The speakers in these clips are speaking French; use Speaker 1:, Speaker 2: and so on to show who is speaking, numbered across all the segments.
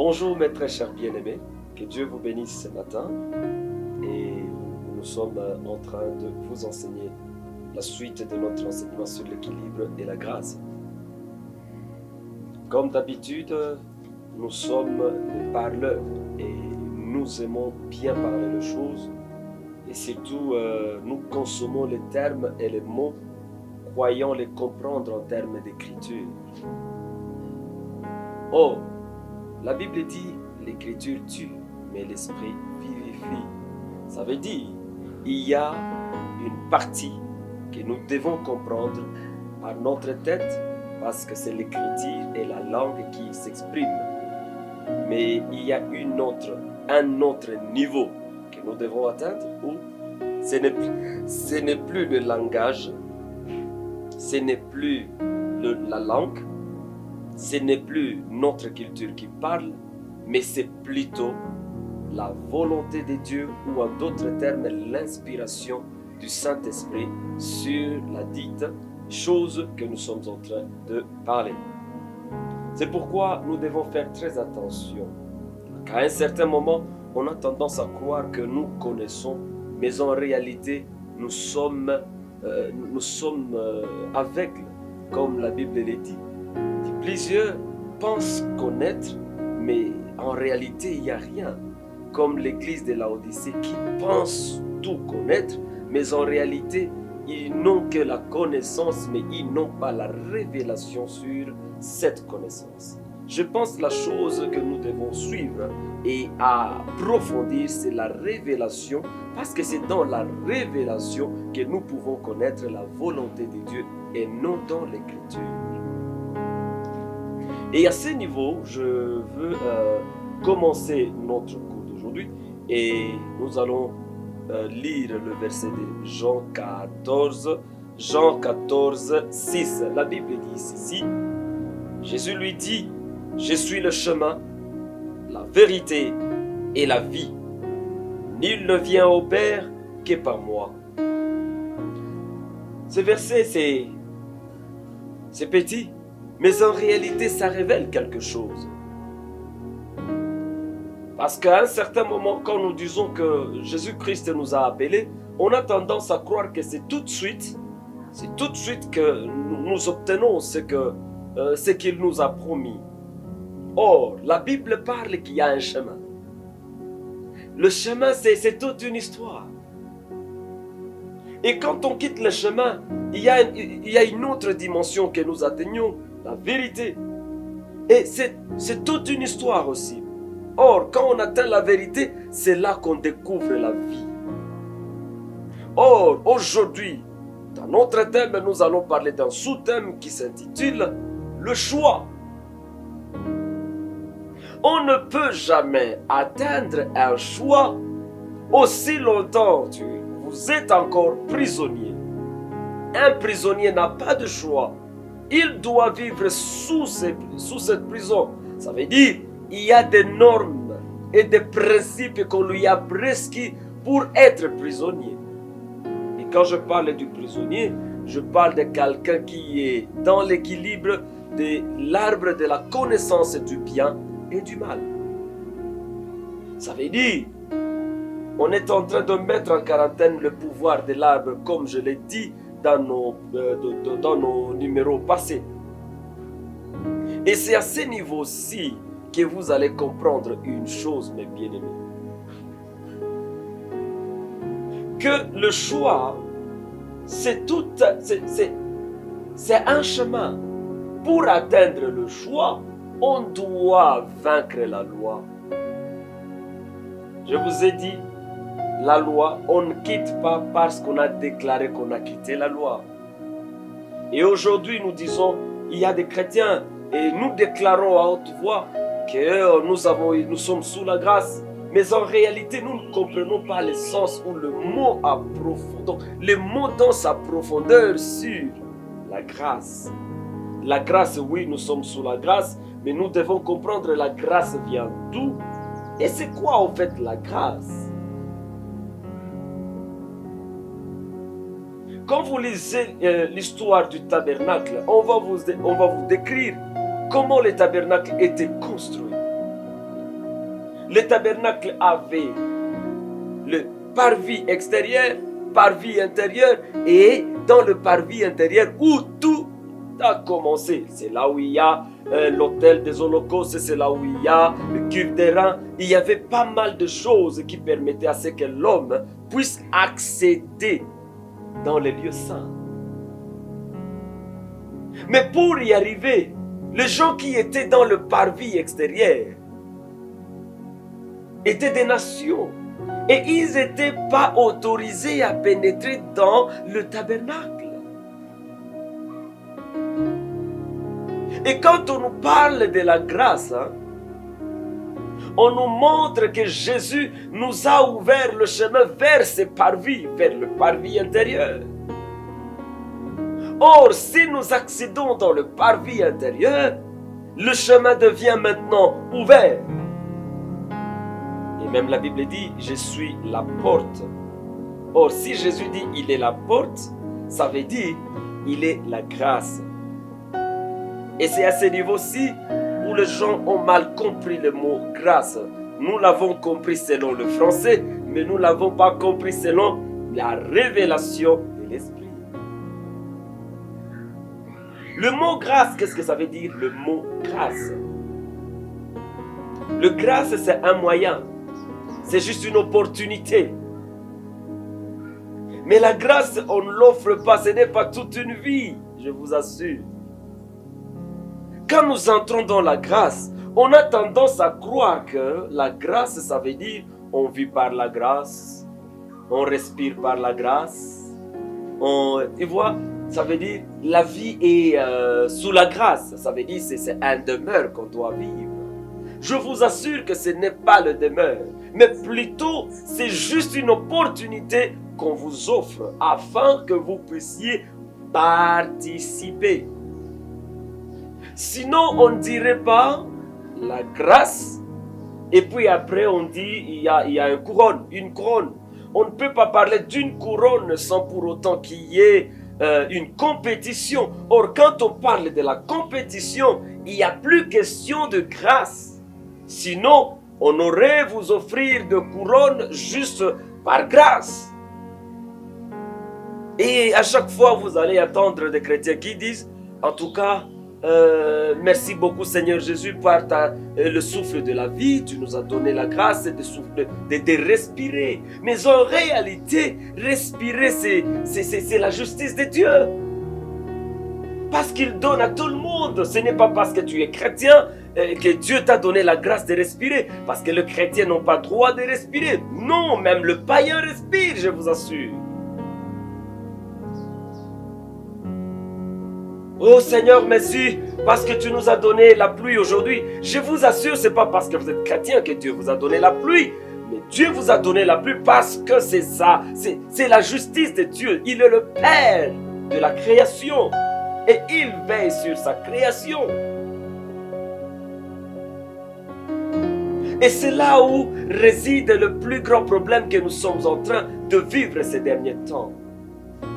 Speaker 1: Bonjour mes très chers bien-aimés, que Dieu vous bénisse ce matin et nous sommes en train de vous enseigner la suite de notre enseignement sur l'équilibre et la grâce. Comme d'habitude, nous sommes des parleurs et nous aimons bien parler de choses et surtout nous consommons les termes et les mots, croyant les comprendre en termes d'écriture. Oh, la Bible dit l'écriture tue, mais l'esprit vivifie. Ça veut dire il y a une partie que nous devons comprendre par notre tête parce que c'est l'écriture et la langue qui s'expriment. Mais il y a un autre niveau que nous devons atteindre où ce n'est plus le langage, ce n'est plus la langue, ce n'est plus notre culture qui parle, mais c'est plutôt la volonté de Dieu ou en d'autres termes l'inspiration du Saint-Esprit sur la dite chose que nous sommes en train de parler. C'est pourquoi nous devons faire très attention. Qu'à un certain moment, on a tendance à croire que nous connaissons, mais en réalité, nous sommes aveugles, comme la Bible le dit. Plusieurs pensent connaître, mais en réalité, il n'y a rien. Comme l'église de Laodicée qui pense tout connaître, mais en réalité, ils n'ont que la connaissance, mais ils n'ont pas la révélation sur cette connaissance. Je pense que la chose que nous devons suivre et approfondir, c'est la révélation, parce que c'est dans la révélation que nous pouvons connaître la volonté de Dieu et non dans l'écriture. Et à ce niveau, je veux commencer notre cours d'aujourd'hui et nous allons lire le verset de Jean 14, 6. La Bible dit ceci, Jésus lui dit, « Je suis le chemin, la vérité et la vie. Nul ne vient au Père que par moi. » Ce verset, c'est petit. Mais en réalité, ça révèle quelque chose. Parce qu'à un certain moment, quand nous disons que Jésus-Christ nous a appelés, on a tendance à croire que c'est tout de suite que nous obtenons ce qu'il nous a promis. Or, la Bible parle qu'il y a un chemin. Le chemin, c'est toute une histoire. Et quand on quitte le chemin, il y a une autre dimension que nous atteignons, la vérité. Et c'est toute une histoire aussi. Or, quand on atteint la vérité, c'est là qu'on découvre la vie. Or, aujourd'hui, dans notre thème, nous allons parler d'un sous-thème qui s'intitule « Le choix ». On ne peut jamais atteindre un choix aussi longtemps que vous êtes encore prisonnier. Un prisonnier n'a pas de choix. Il doit vivre sous cette prison. Ça veut dire il y a des normes et des principes qu'on lui a prescrits pour être prisonnier. Et quand je parle du prisonnier, je parle de quelqu'un qui est dans l'équilibre de l'arbre de la connaissance du bien et du mal. Ça veut dire on est en train de mettre en quarantaine le pouvoir de l'arbre, comme je l'ai dit dans nos numéros passés. Et c'est à ce niveau-ci que vous allez comprendre une chose, mes bien-aimés. Que le choix, c'est un chemin. Pour atteindre le choix, on doit vaincre la loi. Je vous ai dit, la loi, on ne quitte pas parce qu'on a déclaré qu'on a quitté la loi. Et aujourd'hui, nous disons, il y a des chrétiens et nous déclarons à haute voix que nous sommes sous la grâce. Mais en réalité, nous ne comprenons pas le sens ou le mot dans sa profondeur sur la grâce. La grâce, oui, nous sommes sous la grâce, mais nous devons comprendre la grâce vient d'où et c'est quoi en fait la grâce. Quand vous lisez l'histoire du tabernacle, on va vous décrire comment le tabernacle était construit. Le tabernacle avait le parvis extérieur, parvis intérieur, et dans le parvis intérieur où tout a commencé. C'est là où il y a l'autel des holocaustes, c'est là où il y a le cuve des reins. Il y avait pas mal de choses qui permettaient à ce que l'homme puisse accéder dans les lieux saints. Mais pour y arriver, les gens qui étaient dans le parvis extérieur étaient des nations. Et ils n'étaient pas autorisés à pénétrer dans le tabernacle. Et quand on nous parle de la grâce, on nous montre que Jésus nous a ouvert le chemin vers ce parvis, vers le parvis intérieur. Or, si nous accédons dans le parvis intérieur, le chemin devient maintenant ouvert. Et même la Bible dit, je suis la porte. Or, si Jésus dit, il est la porte, ça veut dire, il est la grâce. Et c'est à ce niveau-ci où les gens ont mal compris le mot grâce. Nous l'avons compris selon le français, mais nous ne l'avons pas compris selon la révélation de l'Esprit. Le mot grâce, qu'est-ce que ça veut dire, le mot grâce? Le grâce, c'est un moyen. C'est juste une opportunité. Mais la grâce, on ne l'offre pas. Ce n'est pas toute une vie, je vous assure. Quand nous entrons dans la grâce, on a tendance à croire que la grâce, ça veut dire on vit par la grâce, on respire par la grâce. Tu vois, ça veut dire la vie est sous la grâce. Ça veut dire c'est un demeure qu'on doit vivre. Je vous assure que ce n'est pas le demeure, mais plutôt c'est juste une opportunité qu'on vous offre afin que vous puissiez participer. Sinon, on ne dirait pas la grâce et puis après on dit il y a une couronne. On ne peut pas parler d'une couronne sans pour autant qu'il y ait une compétition. Or, quand on parle de la compétition, il n'y a plus question de grâce. Sinon, on aurait vous offrir de couronne juste par grâce. Et à chaque fois, vous allez entendre des chrétiens qui disent, en tout cas, merci beaucoup Seigneur Jésus par le souffle de la vie, tu nous as donné la grâce de respirer. Mais en réalité, respirer c'est la justice de Dieu. Parce qu'il donne à tout le monde. Ce n'est pas parce que tu es chrétien que Dieu t'a donné la grâce de respirer. Parce que les chrétiens n'ont pas le droit de respirer. Non, même le païen respire, je vous assure. Oh Seigneur, merci parce que tu nous as donné la pluie aujourd'hui. Je vous assure, ce n'est pas parce que vous êtes chrétien que Dieu vous a donné la pluie. Mais Dieu vous a donné la pluie parce que c'est ça. C'est la justice de Dieu. Il est le Père de la création. Et il veille sur sa création. Et c'est là où réside le plus grand problème que nous sommes en train de vivre ces derniers temps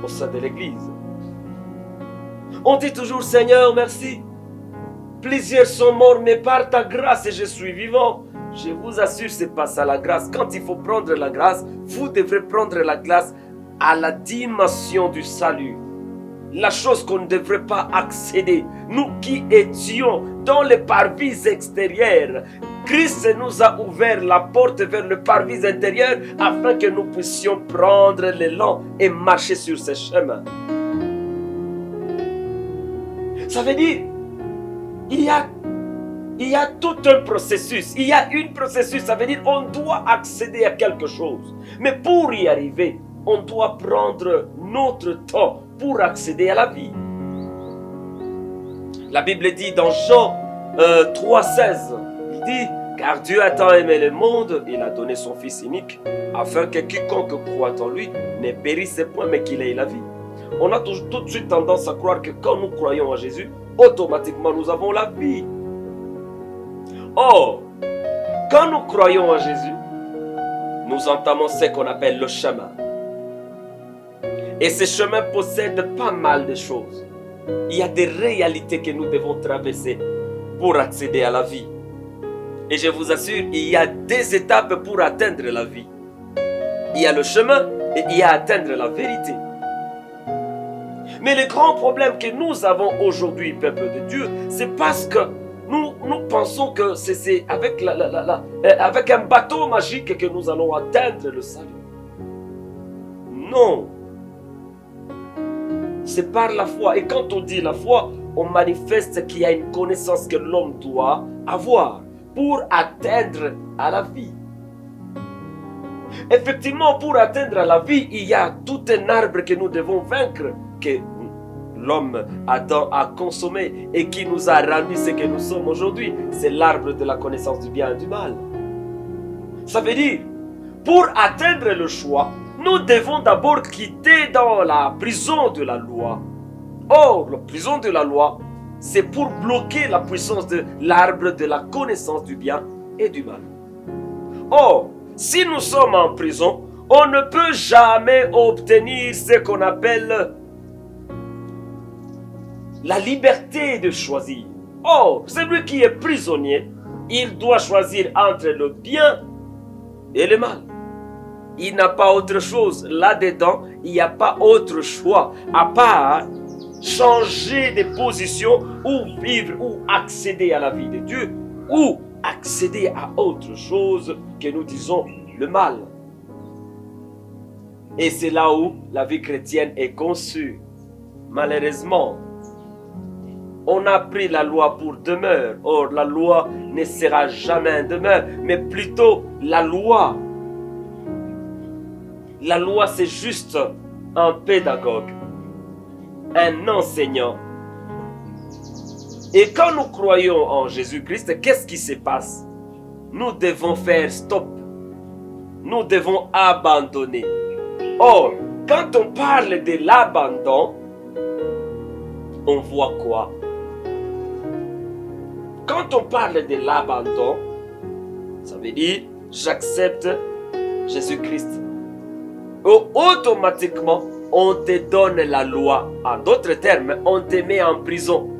Speaker 1: au sein de l'Église. On dit toujours Seigneur, merci. Plusieurs sont morts, mais par ta grâce, je suis vivant. Je vous assure, c'est pas ça la grâce. Quand il faut prendre la grâce, vous devrez prendre la grâce à la dimension du salut. La chose qu'on ne devrait pas accéder. Nous qui étions dans les parvis extérieurs, Christ nous a ouvert la porte vers le parvis intérieur afin que nous puissions prendre l'élan et marcher sur ce chemin. Ça veut dire, il y a tout un processus. Il y a un processus, ça veut dire on doit accéder à quelque chose. Mais pour y arriver, on doit prendre notre temps pour accéder à la vie. La Bible dit dans Jean 3,16, il dit, car Dieu a tant aimé le monde, il a donné son Fils unique, afin que quiconque croit en lui ne périsse point, mais qu'il ait la vie. On a tout de suite tendance à croire que quand nous croyons en Jésus, automatiquement nous avons la vie. Or, quand nous croyons en Jésus, nous entamons ce qu'on appelle le chemin. Et ce chemin possède pas mal de choses. Il y a des réalités que nous devons traverser pour accéder à la vie. Et je vous assure, il y a des étapes pour atteindre la vie. Il y a le chemin et il y a atteindre la vérité. Mais le grand problème que nous avons aujourd'hui, peuple de Dieu, c'est parce que nous pensons que c'est avec un bateau magique que nous allons atteindre le salut. Non. C'est par la foi. Et quand on dit la foi, on manifeste qu'il y a une connaissance que l'homme doit avoir pour atteindre à la vie. Effectivement, pour atteindre à la vie, il y a tout un arbre que nous devons vaincre, que l'homme Adam a consommé et qui nous a rendu ce que nous sommes aujourd'hui. C'est l'arbre de la connaissance du bien et du mal. Ça veut dire, pour atteindre le choix, nous devons d'abord quitter dans la prison de la loi. Or, la prison de la loi, c'est pour bloquer la puissance de l'arbre de la connaissance du bien et du mal. Or, si nous sommes en prison, on ne peut jamais obtenir ce qu'on appelle la liberté de choisir. Or, celui qui est prisonnier, il doit choisir entre le bien et le mal. Il n'a pas autre chose. Là-dedans, il n'y a pas autre choix à part changer de position ou vivre ou accéder à la vie de Dieu ou accéder à autre chose que nous disons le mal. Et c'est là où la vie chrétienne est conçue. Malheureusement, on a pris la loi pour demeure. Or, la loi ne sera jamais un demeure, mais plutôt la loi. La loi, c'est juste un pédagogue, un enseignant. Et quand nous croyons en Jésus-Christ, qu'est-ce qui se passe? Nous devons faire stop. Nous devons abandonner. Or, quand on parle de l'abandon, on voit quoi? Quand on parle de l'abandon, ça veut dire j'accepte Jésus-Christ. Automatiquement, on te donne la loi. En d'autres termes, on te met en prison.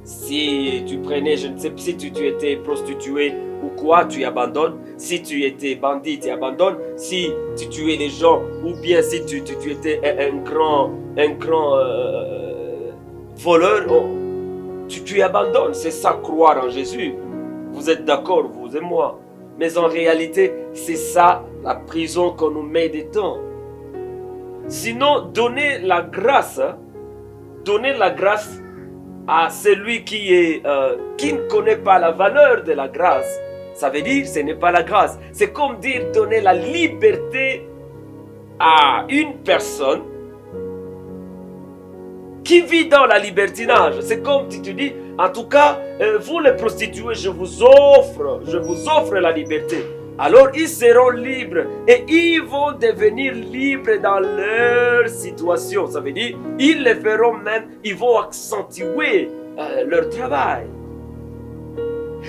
Speaker 1: Si tu prenais, je ne sais pas, si tu étais prostituée ou quoi, tu abandonnes. Si tu étais bandit, tu abandonnes. Si tu tuais les gens ou bien si tu étais un grand voleur, tu abandonnes. C'est ça, croire en Jésus. Vous êtes d'accord, vous et moi. Mais en réalité, c'est ça la prison qu'on nous met dedans. Sinon, donnez la grâce à celui qui ne connaît pas la valeur de la grâce. Ça veut dire, ce n'est pas la grâce. C'est comme dire donner la liberté à une personne qui vit dans la libertinage. C'est comme si tu dis, en tout cas, vous les prostituées, je vous offre la liberté. Alors ils seront libres et ils vont devenir libres dans leur situation. Ça veut dire, ils le feront même, ils vont accentuer leur travail.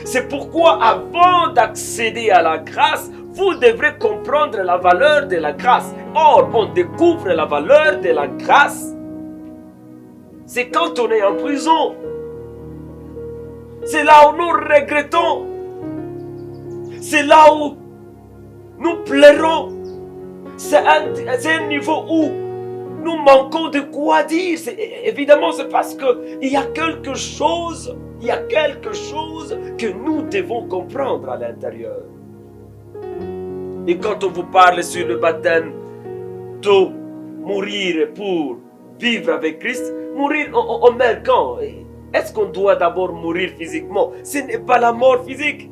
Speaker 1: C'est pourquoi avant d'accéder à la grâce, vous devrez comprendre la valeur de la grâce. Or, on découvre la valeur de la grâce. C'est quand on est en prison. C'est là où nous regrettons. C'est là où nous pleurons. C'est un niveau où nous manquons de quoi dire. Évidemment, c'est parce qu'il y a quelque chose que nous devons comprendre à l'intérieur. Et quand on vous parle sur le baptême d'eau, mourir pour vivre avec Christ, mourir, on meurt quand? Est-ce qu'on doit d'abord mourir physiquement? Ce n'est pas la mort physique,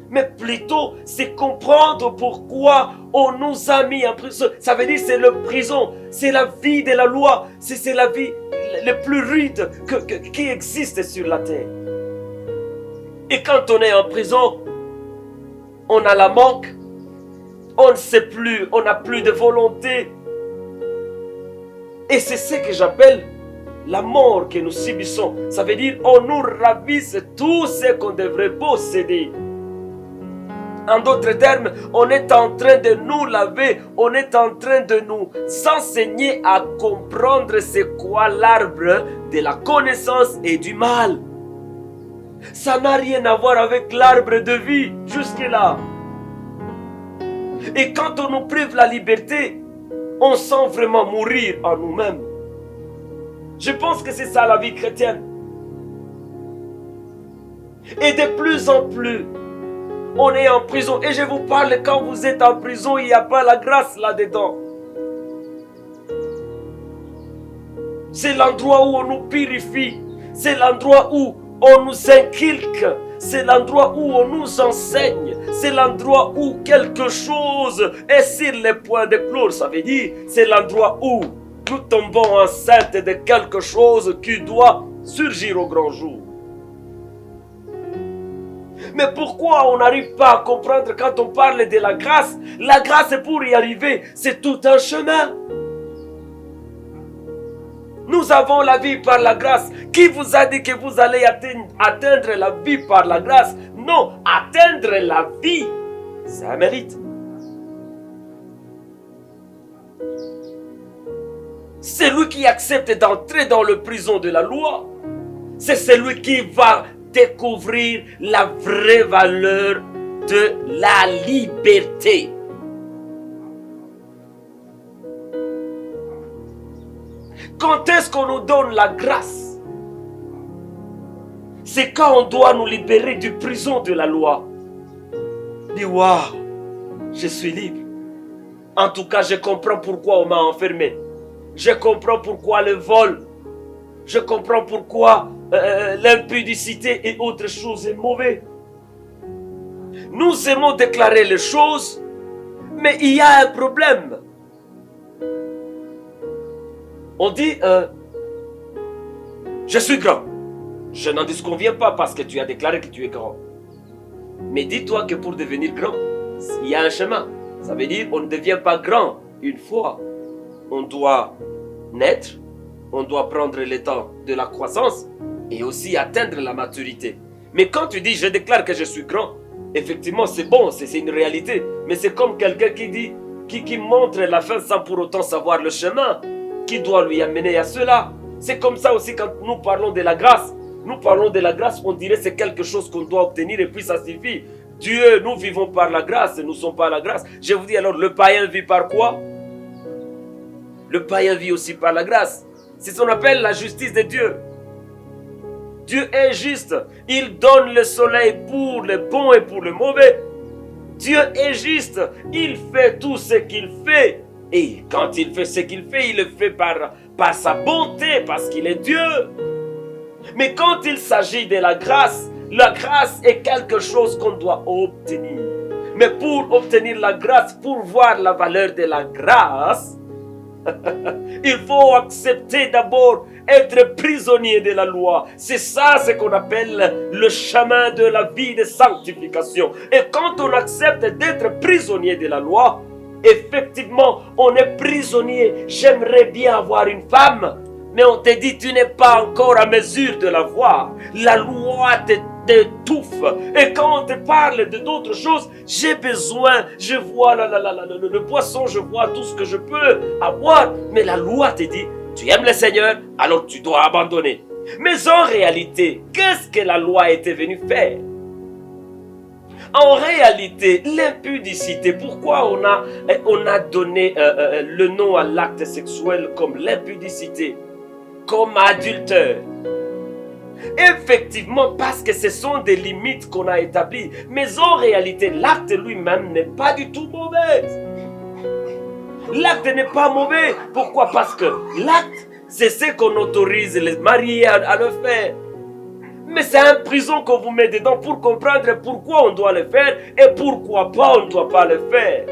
Speaker 1: mais plutôt c'est comprendre pourquoi on nous a mis en prison. Ça veut dire c'est la prison, c'est la vie de la loi, c'est la vie la plus rude qui existe sur la terre. Et quand on est en prison, on a la manque, on ne sait plus, on n'a plus de volonté. Et c'est ce que j'appelle la mort que nous subissons. Ça veut dire on nous ravisse tout ce qu'on devrait posséder. En d'autres termes, on est en train de nous laver, on est en train de nous enseigner à comprendre c'est quoi l'arbre de la connaissance et du mal. Ça n'a rien à voir avec l'arbre de vie jusque-là. Et quand on nous prive la liberté, on sent vraiment mourir en nous-mêmes. Je pense que c'est ça la vie chrétienne. Et de plus en plus, on est en prison. Et je vous parle, quand vous êtes en prison, il n'y a pas la grâce là-dedans. C'est l'endroit où on nous purifie. C'est l'endroit où on nous inculque. C'est l'endroit où on nous enseigne. C'est l'endroit où quelque chose est sur le point de clore. Ça veut dire, c'est l'endroit où nous tombons enceintes de quelque chose qui doit surgir au grand jour. Mais pourquoi on n'arrive pas à comprendre quand on parle de la grâce? La grâce, pour y arriver, c'est tout un chemin. Nous avons la vie par la grâce. Qui vous a dit que vous allez atteindre la vie par la grâce? Non, atteindre la vie, c'est un mérite. Celui qui accepte d'entrer dans le prison de la loi, c'est celui qui va découvrir la vraie valeur de la liberté. Quand est-ce qu'on nous donne la grâce? C'est quand on doit nous libérer du prison de la loi. Dis, waouh, je suis libre. En tout cas, je comprends pourquoi on m'a enfermé. Je comprends pourquoi le vol. Je comprends pourquoi l'impudicité et autre chose est mauvais. Nous aimons déclarer les choses, mais il y a un problème. On dit, je suis grand. Je n'en disconviens pas parce que tu as déclaré que tu es grand. Mais dis-toi que pour devenir grand, il y a un chemin. Ça veut dire on ne devient pas grand une fois. On doit naître, on doit prendre le temps de la croissance et aussi atteindre la maturité. Mais quand tu dis je déclare que je suis grand, effectivement c'est bon, c'est une réalité. Mais c'est comme quelqu'un qui dit, qui montre la fin sans pour autant savoir le chemin qui doit lui amener à cela. C'est comme ça aussi quand nous parlons de la grâce. Nous parlons de la grâce, on dirait c'est quelque chose qu'on doit obtenir et puis ça suffit. Dieu, nous vivons par la grâce, nous ne sommes pas la grâce. Je vous dis alors, le païen vit par quoi? Le païen vit aussi par la grâce. C'est ce qu'on appelle la justice de Dieu. Dieu est juste. Il donne le soleil pour le bon et pour le mauvais. Dieu est juste. Il fait tout ce qu'il fait. Et quand il fait ce qu'il fait, il le fait par sa bonté, parce qu'il est Dieu. Mais quand il s'agit de la grâce est quelque chose qu'on doit obtenir. Mais pour obtenir la grâce, pour voir la valeur de la grâce, il faut accepter d'abord être prisonnier de la loi. C'est ça ce qu'on appelle le chemin de la vie de sanctification. Et quand on accepte d'être prisonnier de la loi, effectivement, on est prisonnier. J'aimerais bien avoir une femme, mais on te dit tu n'es pas encore à mesure de la voir. La loi t'étouffe. Et quand on te parle de d'autres choses, j'ai besoin, je vois le poisson, je vois tout ce que je peux avoir. Mais la loi te dit, tu aimes le Seigneur, alors tu dois abandonner. Mais en réalité, qu'est-ce que la loi était venue faire? En réalité, l'impudicité, pourquoi on a donné le nom à l'acte sexuel comme l'impudicité, comme adultère? Effectivement, parce que ce sont des limites qu'on a établies. Mais en réalité, l'acte lui-même n'est pas du tout mauvais. L'acte n'est pas mauvais. Pourquoi? Parce que l'acte, c'est ce qu'on autorise les mariés à le faire. Mais c'est un prison qu'on vous met dedans pour comprendre pourquoi on doit le faire et pourquoi pas on ne doit pas le faire.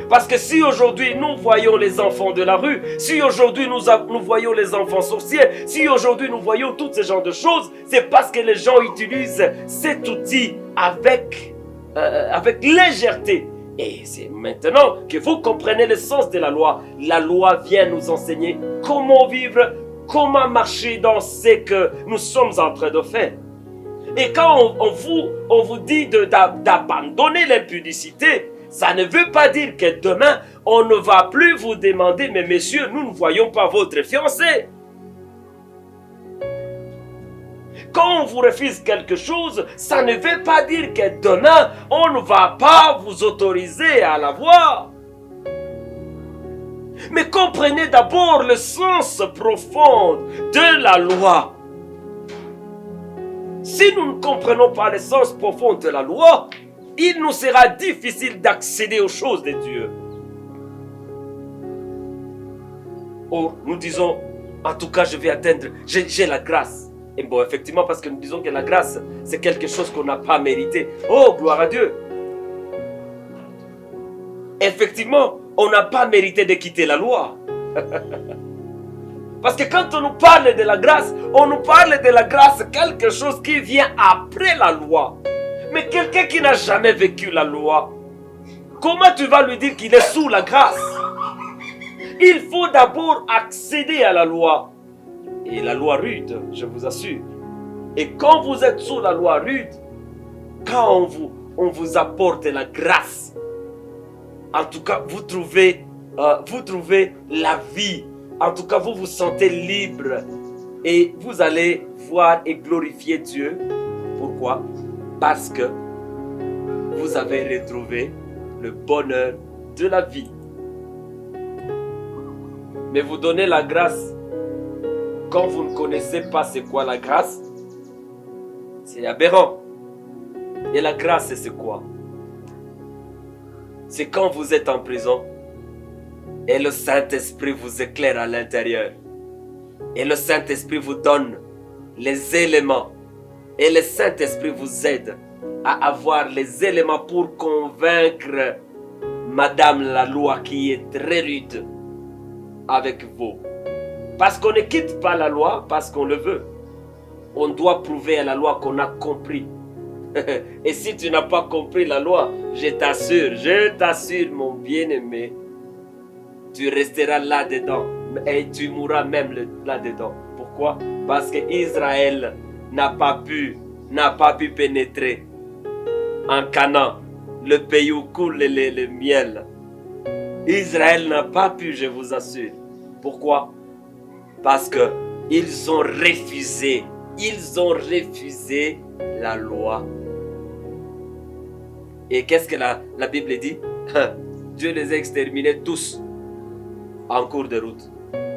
Speaker 1: Parce que si aujourd'hui nous voyons les enfants de la rue, si aujourd'hui nous voyons les enfants sorciers, si aujourd'hui nous voyons tous ces genres de choses, c'est parce que les gens utilisent cet outil avec légèreté. Et c'est maintenant que vous comprenez le sens de la loi. La loi vient nous enseigner comment vivre, comment marcher dans ce que nous sommes en train de faire. Et quand on vous dit d'abandonner l'impudicité, ça ne veut pas dire que demain, on ne va plus vous demander, mais messieurs, nous ne voyons pas votre fiancé. Quand on vous refuse quelque chose, ça ne veut pas dire que demain, on ne va pas vous autoriser à l'avoir. Mais comprenez d'abord le sens profond de la loi. Si nous ne comprenons pas le sens profond de la loi, il nous sera difficile d'accéder aux choses de Dieu. Or, nous disons, en tout cas, je vais atteindre, j'ai la grâce. Et bon, effectivement, parce que nous disons que la grâce, c'est quelque chose qu'on n'a pas mérité. Oh, gloire à Dieu. Effectivement, on n'a pas mérité de quitter la loi. Parce que quand on nous parle de la grâce, on nous parle de la grâce, quelque chose qui vient après la loi. Mais quelqu'un qui n'a jamais vécu la loi, comment tu vas lui dire qu'il est sous la grâce? Il faut d'abord accéder à la loi. Et la loi rude, je vous assure. Et quand vous êtes sous la loi rude, quand on vous apporte la grâce, en tout cas, vous trouvez la vie. En tout cas, vous vous sentez libre. Et vous allez voir et glorifier Dieu. Pourquoi? Parce que vous avez retrouvé le bonheur de la vie. Mais vous donnez la grâce quand vous ne connaissez pas c'est quoi la grâce. C'est aberrant. Et la grâce, c'est quoi? C'est quand vous êtes en prison et le Saint-Esprit vous éclaire à l'intérieur. Et le Saint-Esprit vous donne les éléments. Et le Saint-Esprit vous aide à avoir les éléments pour convaincre Madame la loi qui est très rude avec vous. Parce qu'on ne quitte pas la loi parce qu'on le veut. On doit prouver à la loi qu'on a compris. Et si tu n'as pas compris la loi, je t'assure mon bien-aimé, tu resteras là-dedans et tu mourras même là-dedans. Pourquoi? Parce que Israël n'a pas pu pénétrer en Canaan, le pays où coule le miel. Israël n'a pas pu, je vous assure. Pourquoi? Parce que ils ont refusé la loi. Et qu'est-ce que la Bible dit? Dieu les a exterminés tous en cours de route.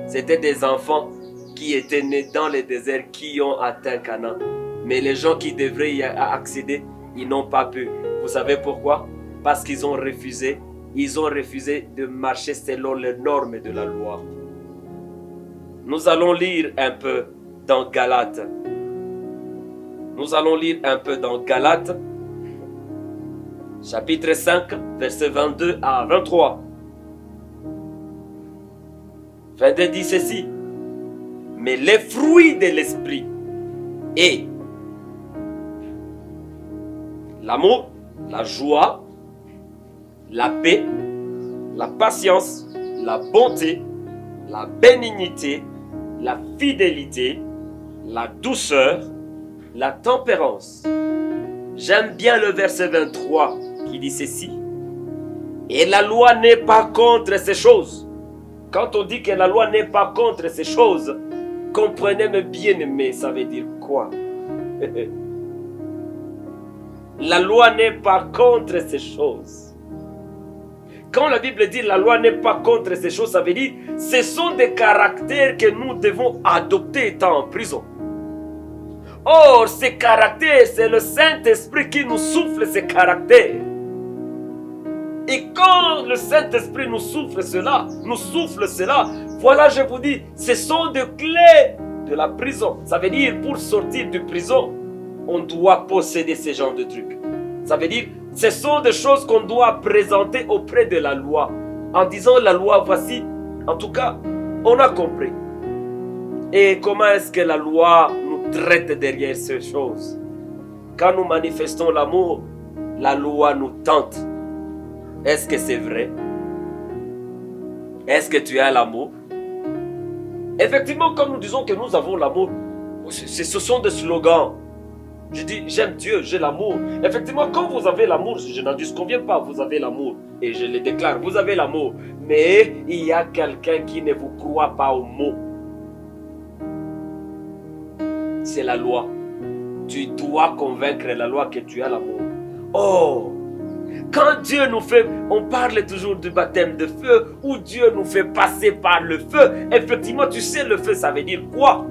Speaker 1: C'était des enfants qui étaient nés dans le désert qui ont atteint Canaan. Mais les gens qui devraient y accéder, ils n'ont pas pu. Vous savez pourquoi? Parce qu'ils ont refusé. Ils ont refusé de marcher selon les normes de la loi. Nous allons lire un peu dans Galates. Nous allons lire un peu dans Galates, chapitre 5, versets 22 à 23. 22 dit ceci. Mais les fruits de l'esprit est l'amour, la joie, la paix, la patience, la bonté, la bénignité, la fidélité, la douceur, la tempérance. J'aime bien le verset 23 qui dit ceci. Et la loi n'est pas contre ces choses. Quand on dit que la loi n'est pas contre ces choses, comprenez mes bien-aimés, ça veut dire quoi? La loi n'est pas contre ces choses. Quand la Bible dit la loi n'est pas contre ces choses, ça veut dire ce sont des caractères que nous devons adopter étant en prison. Or, ces caractères, c'est le Saint-Esprit qui nous souffle ces caractères. Et quand le Saint-Esprit nous souffle cela, voilà, je vous dis, ce sont des clés de la prison. Ça veut dire, pour sortir de prison, on doit posséder ce genre de trucs. Ça veut dire, ce sont des choses qu'on doit présenter auprès de la loi. En disant la loi, voici, en tout cas, on a compris. Et comment est-ce que la loi nous traite derrière ces choses? Quand nous manifestons l'amour, la loi nous tente. Est-ce que c'est vrai? Est-ce que tu as l'amour? Effectivement, quand nous disons que nous avons l'amour, ce sont des slogans. Je dis, j'aime Dieu, j'ai l'amour. Effectivement, quand vous avez l'amour, je n'en disconviens pas, vous avez l'amour. Et je le déclare, vous avez l'amour. Mais il y a quelqu'un qui ne vous croit pas au mot. C'est la loi. tu dois convaincre la loi que tu as l'amour. Oh, quand Dieu nous fait, on parle toujours du baptême de feu, où Dieu nous fait passer par le feu. Effectivement, tu sais, le feu, ça veut dire quoi?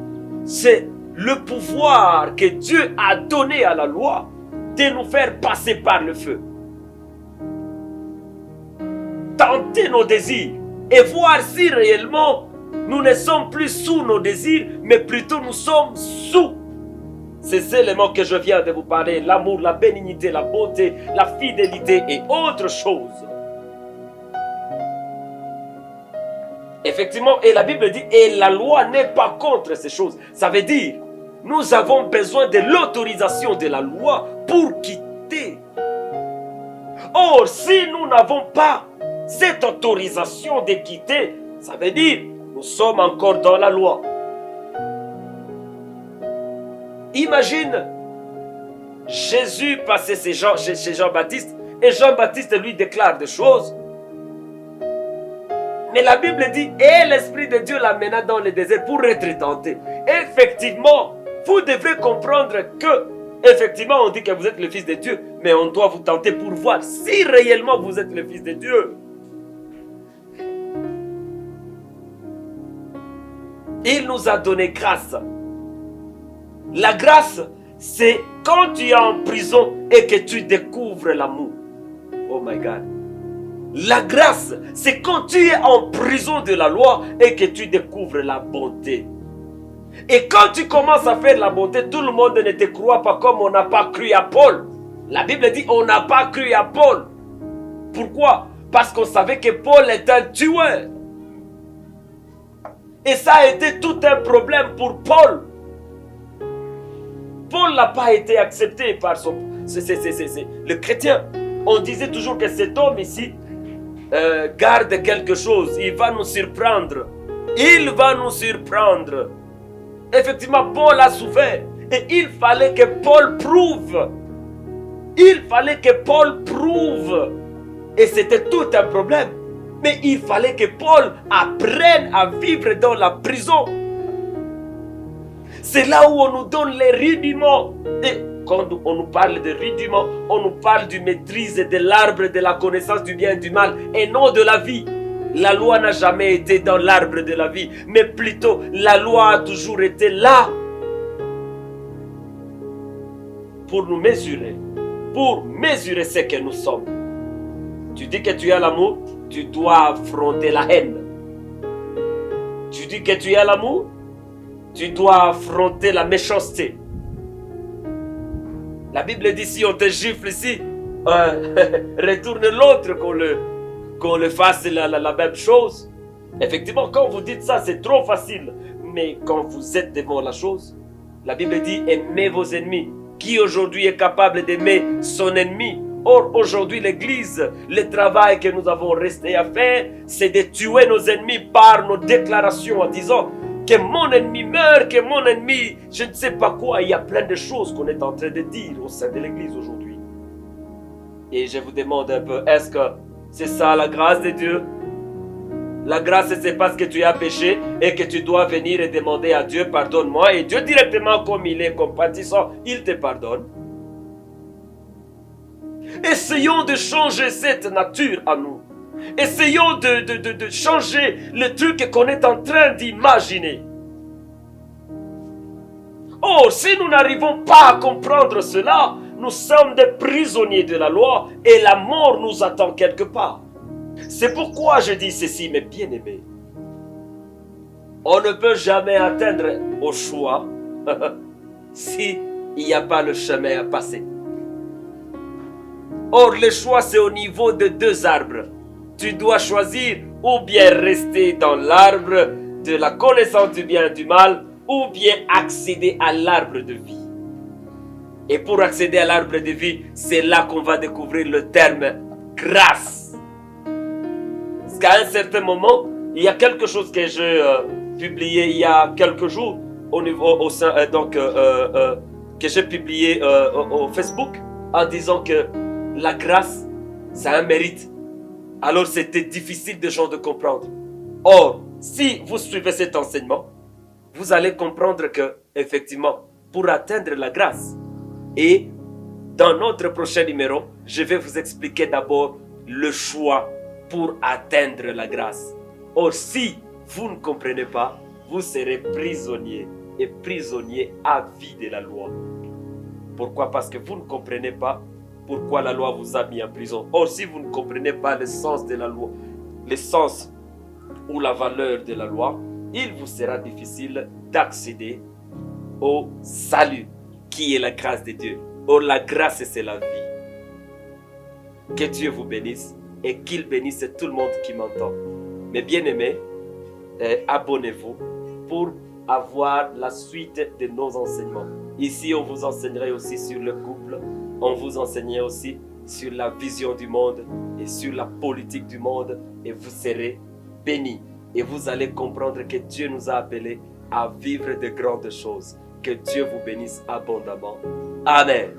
Speaker 1: C'est le pouvoir que Dieu a donné à la loi de nous faire passer par le feu. Tenter nos désirs et voir si réellement nous ne sommes plus sous nos désirs, mais plutôt nous sommes sous ces éléments que je viens de vous parler, l'amour, la bénignité, la beauté, la fidélité et autre chose. Effectivement, et la Bible dit, et la loi n'est pas contre ces choses. Ça veut dire, nous avons besoin de l'autorisation de la loi pour quitter. Or, si nous n'avons pas cette autorisation de quitter, ça veut dire, nous sommes encore dans la loi. Imagine, Jésus passait chez Jean-Baptiste et Jean-Baptiste lui déclare des choses. Mais la Bible dit, et l'Esprit de Dieu l'amena dans le désert pour être tenté. Effectivement, vous devrez comprendre que, effectivement, on dit que vous êtes le Fils de Dieu, mais on doit vous tenter pour voir si réellement vous êtes le Fils de Dieu. Il nous a donné grâce. La grâce, c'est quand tu es en prison et que tu découvres l'amour. Oh my God. La grâce, c'est quand tu es en prison de la loi et que tu découvres la bonté. Et quand tu commences à faire la bonté, tout le monde ne te croit pas comme on n'a pas cru à Paul. La Bible dit on n'a pas cru à Paul. Pourquoi? Parce qu'on savait que Paul est un tueur. Et ça a été tout un problème pour Paul. Paul n'a pas été accepté par le chrétien. On disait toujours que cet homme ici garde quelque chose. Il va nous surprendre. Il va nous surprendre. Effectivement, Paul a souffert. Et il fallait que Paul prouve. Il fallait que Paul prouve. Et c'était tout un problème. Mais il fallait que Paul apprenne à vivre dans la prison. C'est là où on nous donne les rudiments. Et quand on nous parle de rudiments, on nous parle du maîtrise de l'arbre de la connaissance du bien et du mal et non de la vie. La loi n'a jamais été dans l'arbre de la vie, mais plutôt la loi a toujours été là pour nous mesurer, ce que nous sommes. Tu dis que tu as l'amour, tu dois affronter la haine. Tu dis que tu as l'amour, tu dois affronter la méchanceté. La Bible dit si on te gifle ici, retourne l'autre qu'on le fasse la même chose. Effectivement, quand vous dites ça, c'est trop facile. Mais quand vous êtes devant la chose, la Bible dit aimez vos ennemis. Qui aujourd'hui est capable d'aimer son ennemi? Or, aujourd'hui, l'Église, le travail que nous avons resté à faire, c'est de tuer nos ennemis par nos déclarations en disant que mon ennemi meurt, que mon ennemi, je ne sais pas quoi. Il y a plein de choses qu'on est en train de dire au sein de l'Église aujourd'hui. Et je vous demande un peu, est-ce que c'est ça la grâce de Dieu? La grâce, c'est parce que tu as péché et que tu dois venir et demander à Dieu, pardonne-moi. Et Dieu directement, comme il est compatissant, il te pardonne. Essayons de changer cette nature à nous. Essayons de changer le truc qu'on est en train d'imaginer. Or, si nous n'arrivons pas à comprendre cela, nous sommes des prisonniers de la loi et la mort nous attend quelque part. C'est pourquoi je dis ceci, mes bien-aimés. On ne peut jamais atteindre au choix s'il n'y a pas le chemin à passer. Or, le choix, c'est au niveau de deux arbres. Tu dois choisir ou bien rester dans l'arbre de la connaissance du bien et du mal, ou bien accéder à l'arbre de vie. Et pour accéder à l'arbre de vie, c'est là qu'on va découvrir le terme grâce. Parce qu'à un certain moment, il y a quelque chose que j'ai publié il y a quelques jours que j'ai publié au Facebook en disant que la grâce, c'est un mérite. Alors c'était difficile de gens de comprendre. Or, si vous suivez cet enseignement, vous allez comprendre que, effectivement, pour atteindre la grâce, Et dans notre prochain numéro, je vais vous expliquer d'abord le choix pour atteindre la grâce. Or, si vous ne comprenez pas, vous serez prisonnier et prisonnier à vie de la loi. Pourquoi? Parce que vous ne comprenez pas pourquoi la loi vous a mis en prison. Or, si vous ne comprenez pas le sens de la loi, le sens ou la valeur de la loi, il vous sera difficile d'accéder au salut qui est la grâce de Dieu. Or, la grâce, c'est la vie. Que Dieu vous bénisse et qu'il bénisse tout le monde qui m'entend. Mes bien-aimés, abonnez-vous pour avoir la suite de nos enseignements. Ici, on vous enseignerait aussi sur le couple, on vous enseignerait aussi sur la vision du monde et sur la politique du monde, et vous serez bénis. Et vous allez comprendre que Dieu nous a appelés à vivre de grandes choses. Que Dieu vous bénisse abondamment. Amen.